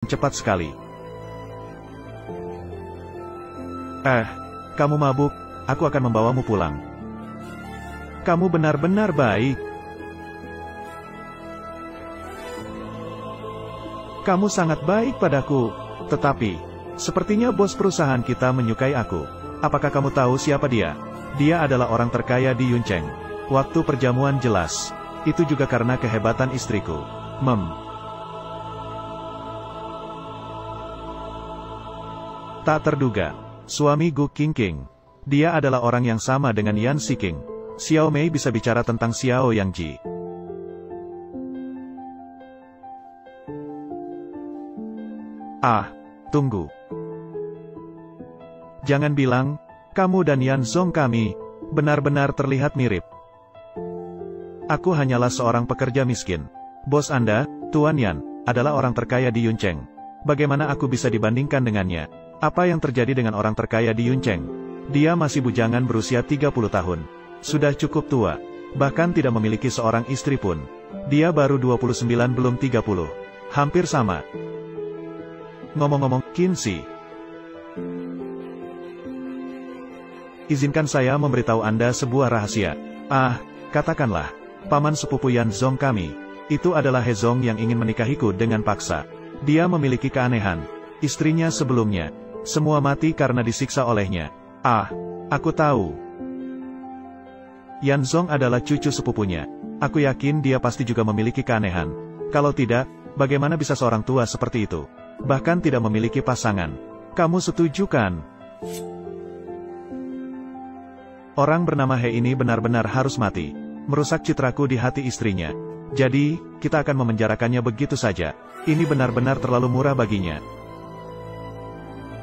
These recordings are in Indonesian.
cepat sekali. Kamu mabuk, aku akan membawamu pulang. Kamu benar-benar baik. Kamu sangat baik padaku. Tetapi, sepertinya bos perusahaan kita menyukai aku. Apakah kamu tahu siapa dia? Dia adalah orang terkaya di Yuncheng. Waktu perjamuan jelas. Itu juga karena kehebatan istriku. Tak terduga. Suami Gu Qingqing. Dia adalah orang yang sama dengan Yan Siking. Xiao Mei bisa bicara tentang Xiao Yangji. Tunggu. Jangan bilang, kamu dan Yan Zong kami, benar-benar terlihat mirip. Aku hanyalah seorang pekerja miskin. Bos Anda, Tuan Yan, adalah orang terkaya di Yuncheng. Bagaimana aku bisa dibandingkan dengannya? Apa yang terjadi dengan orang terkaya di Yuncheng? Dia masih bujangan berusia 30 tahun. Sudah cukup tua. Bahkan tidak memiliki seorang istri pun. Dia baru 29 belum 30. Hampir sama. Ngomong-ngomong, Qinzi. Izinkan saya memberitahu Anda sebuah rahasia. Katakanlah. Paman sepupu Yan Zong kami. Itu adalah He Zong yang ingin menikahiku dengan paksa. Dia memiliki keanehan. Istrinya sebelumnya. Semua mati karena disiksa olehnya. Aku tahu. Yan Zong adalah cucu sepupunya. Aku yakin dia pasti juga memiliki keanehan. Kalau tidak, bagaimana bisa seorang tua seperti itu? Bahkan tidak memiliki pasangan. Kamu setuju kan? Orang bernama He ini benar-benar harus mati. Merusak citraku di hati istrinya. Jadi, kita akan memenjarakannya begitu saja. Ini benar-benar terlalu murah baginya.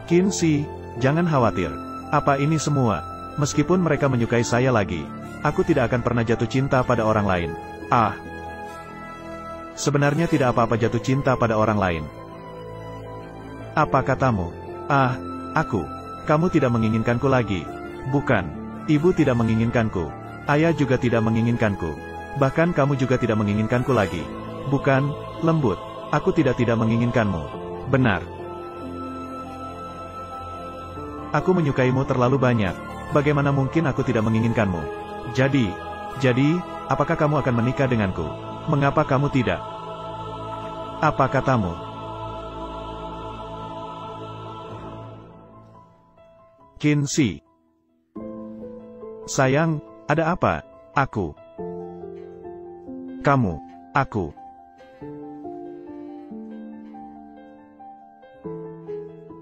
Qinzi, jangan khawatir. Apa ini semua? Meskipun mereka menyukai saya lagi, aku tidak akan pernah jatuh cinta pada orang lain. Sebenarnya tidak apa-apa jatuh cinta pada orang lain. Apa katamu? Aku. Kamu tidak menginginkanku lagi. Bukan. Ibu tidak menginginkanku. Ayah juga tidak menginginkanku. Bahkan kamu juga tidak menginginkanku lagi. Bukan, lembut. Aku tidak menginginkanmu. Benar. Aku menyukaimu terlalu banyak. Bagaimana mungkin aku tidak menginginkanmu? Jadi, apakah kamu akan menikah denganku? Mengapa kamu tidak? Apa katamu? Qinzi. Sayang, ada apa? Aku. Kamu. Aku.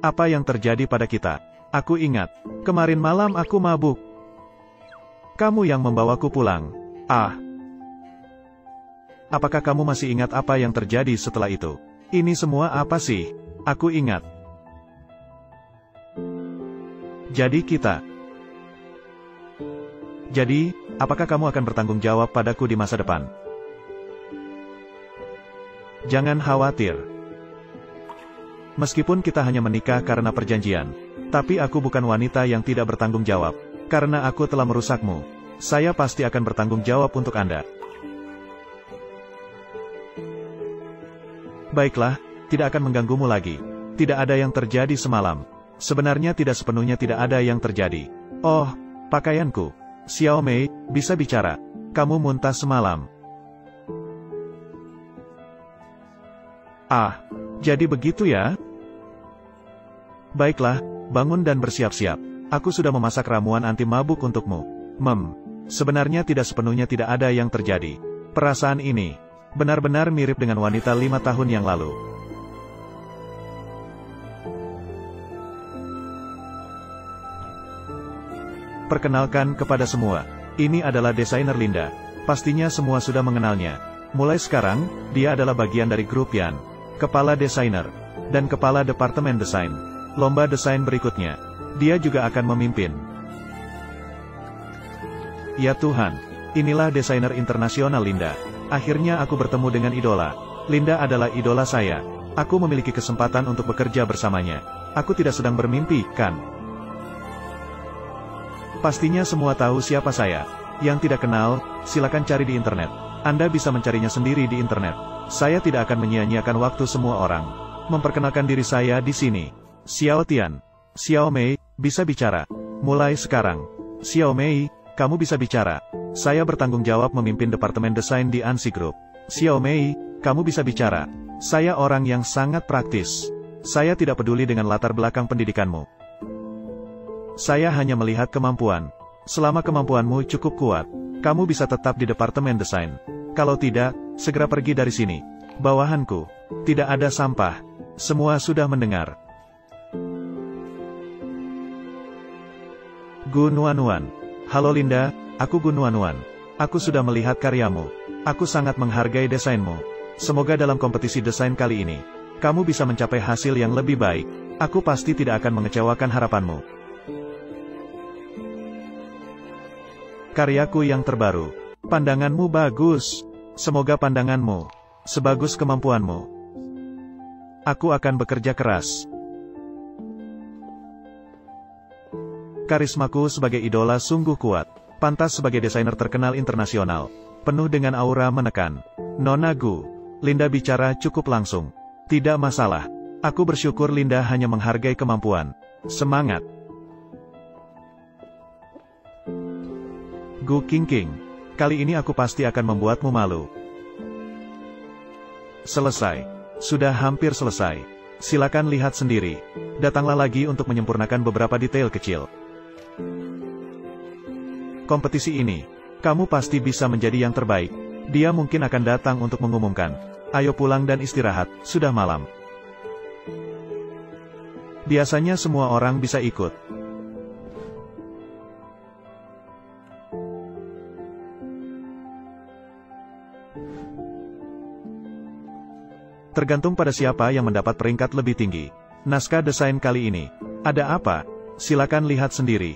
Apa yang terjadi pada kita? Aku ingat. Kemarin malam aku mabuk. Kamu yang membawaku pulang. Apakah kamu masih ingat apa yang terjadi setelah itu? Ini semua apa sih? Aku ingat. Jadi, apakah kamu akan bertanggung jawab padaku di masa depan? Jangan khawatir. Meskipun kita hanya menikah karena perjanjian, tapi aku bukan wanita yang tidak bertanggung jawab. Karena aku telah merusakmu, saya pasti akan bertanggung jawab untuk Anda. Baiklah, tidak akan mengganggumu lagi. Tidak ada yang terjadi semalam. Sebenarnya tidak sepenuhnya tidak ada yang terjadi. Oh, pakaianku. Xiao Mei, bisa bicara. Kamu muntah semalam. Jadi begitu ya? Baiklah, bangun dan bersiap-siap. Aku sudah memasak ramuan anti mabuk untukmu. Sebenarnya tidak sepenuhnya tidak ada yang terjadi. Perasaan ini benar-benar mirip dengan wanita 5 tahun yang lalu. Perkenalkan kepada semua. Ini adalah desainer Linda. Pastinya semua sudah mengenalnya. Mulai sekarang, dia adalah bagian dari grup Yan. Kepala desainer. Dan kepala departemen desain. Lomba desain berikutnya. Dia juga akan memimpin. Ya Tuhan. Inilah desainer internasional Linda. Akhirnya aku bertemu dengan idola. Linda adalah idola saya. Aku memiliki kesempatan untuk bekerja bersamanya. Aku tidak sedang bermimpi, kan? Pastinya semua tahu siapa saya. Yang tidak kenal, silakan cari di internet. Anda bisa mencarinya sendiri di internet. Saya tidak akan menyia-nyiakan waktu semua orang. Memperkenalkan diri saya di sini. Xiao Tian. Xiao Mei, bisa bicara. Mulai sekarang. Xiao Mei, kamu bisa bicara. Saya bertanggung jawab memimpin Departemen Desain di Ansi Group. Xiao Mei, kamu bisa bicara. Saya orang yang sangat praktis. Saya tidak peduli dengan latar belakang pendidikanmu. Saya hanya melihat kemampuan. Selama kemampuanmu cukup kuat, kamu bisa tetap di Departemen Desain. Kalau tidak, segera pergi dari sini. Bawahanku. Tidak ada sampah. Semua sudah mendengar. Gu Nuanuan. Halo Linda, aku Gu Nuanuan. Aku sudah melihat karyamu. Aku sangat menghargai desainmu. Semoga dalam kompetisi desain kali ini, kamu bisa mencapai hasil yang lebih baik. Aku pasti tidak akan mengecewakan harapanmu. Karyaku yang terbaru. Pandanganmu bagus. Semoga pandanganmu sebagus kemampuanmu. Aku akan bekerja keras. Karismaku sebagai idola sungguh kuat. Pantas sebagai desainer terkenal internasional. Penuh dengan aura menekan. Nona Gu. Linda bicara cukup langsung. Tidak masalah. Aku bersyukur Linda hanya menghargai kemampuan. Semangat. Gu Qingqing. Kali ini aku pasti akan membuatmu malu. Selesai. Sudah hampir selesai. Silakan lihat sendiri. Datanglah lagi untuk menyempurnakan beberapa detail kecil. Kompetisi ini, kamu pasti bisa menjadi yang terbaik. Dia mungkin akan datang untuk mengumumkan. Ayo pulang dan istirahat, sudah malam. Biasanya semua orang bisa ikut. Tergantung pada siapa yang mendapat peringkat lebih tinggi. Naskah desain kali ini. Ada apa? Silakan lihat sendiri.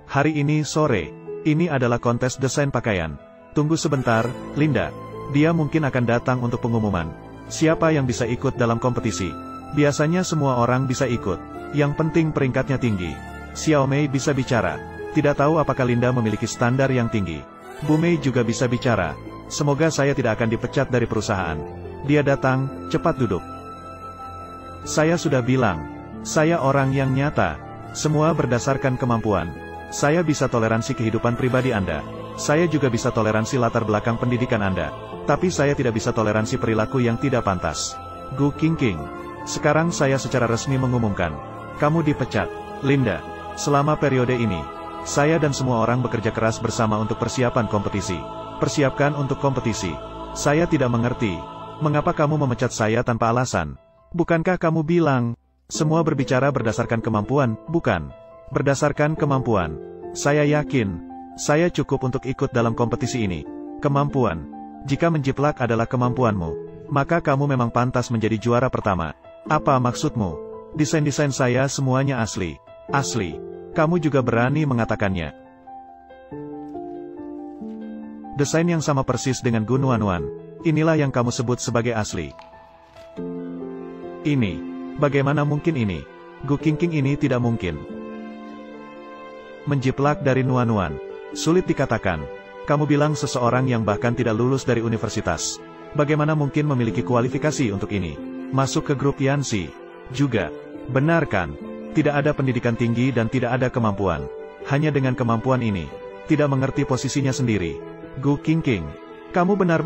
Hari ini sore, ini adalah kontes desain pakaian. Tunggu sebentar, Linda. Dia mungkin akan datang untuk pengumuman. Siapa yang bisa ikut dalam kompetisi? Biasanya semua orang bisa ikut. Yang penting peringkatnya tinggi. Xiao Mei bisa bicara. Tidak tahu apakah Linda memiliki standar yang tinggi. Bu Mei juga bisa bicara. Semoga saya tidak akan dipecat dari perusahaan. Dia datang, cepat duduk. Saya sudah bilang. Saya orang yang nyata. Semua berdasarkan kemampuan. Saya bisa toleransi kehidupan pribadi Anda. Saya juga bisa toleransi latar belakang pendidikan Anda. Tapi saya tidak bisa toleransi perilaku yang tidak pantas. Gu Qingqing. Sekarang saya secara resmi mengumumkan. Kamu dipecat. Linda. Selama periode ini, saya dan semua orang bekerja keras bersama untuk persiapan kompetisi. Persiapkan untuk kompetisi. Saya tidak mengerti. Mengapa kamu memecat saya tanpa alasan? Bukankah kamu bilang, semua berbicara berdasarkan kemampuan, bukan? Berdasarkan kemampuan. Saya yakin, saya cukup untuk ikut dalam kompetisi ini. Kemampuan. Jika menjiplak adalah kemampuanmu, maka kamu memang pantas menjadi juara pertama. Apa maksudmu? Desain-desain saya semuanya asli. Asli. Kamu juga berani mengatakannya. Desain yang sama persis dengan Gu Nuanuan. Inilah yang kamu sebut sebagai asli. Ini. Bagaimana mungkin ini? Gu Qingqing ini tidak mungkin. Menjiplak dari Nuanuan. Sulit dikatakan. Kamu bilang seseorang yang bahkan tidak lulus dari universitas. Bagaimana mungkin memiliki kualifikasi untuk ini? Masuk ke grup Yanxi. Juga. Benar kan? Tidak ada pendidikan tinggi dan tidak ada kemampuan. Hanya dengan kemampuan ini. Tidak mengerti posisinya sendiri. Gu Qingqing. Kamu benar-benar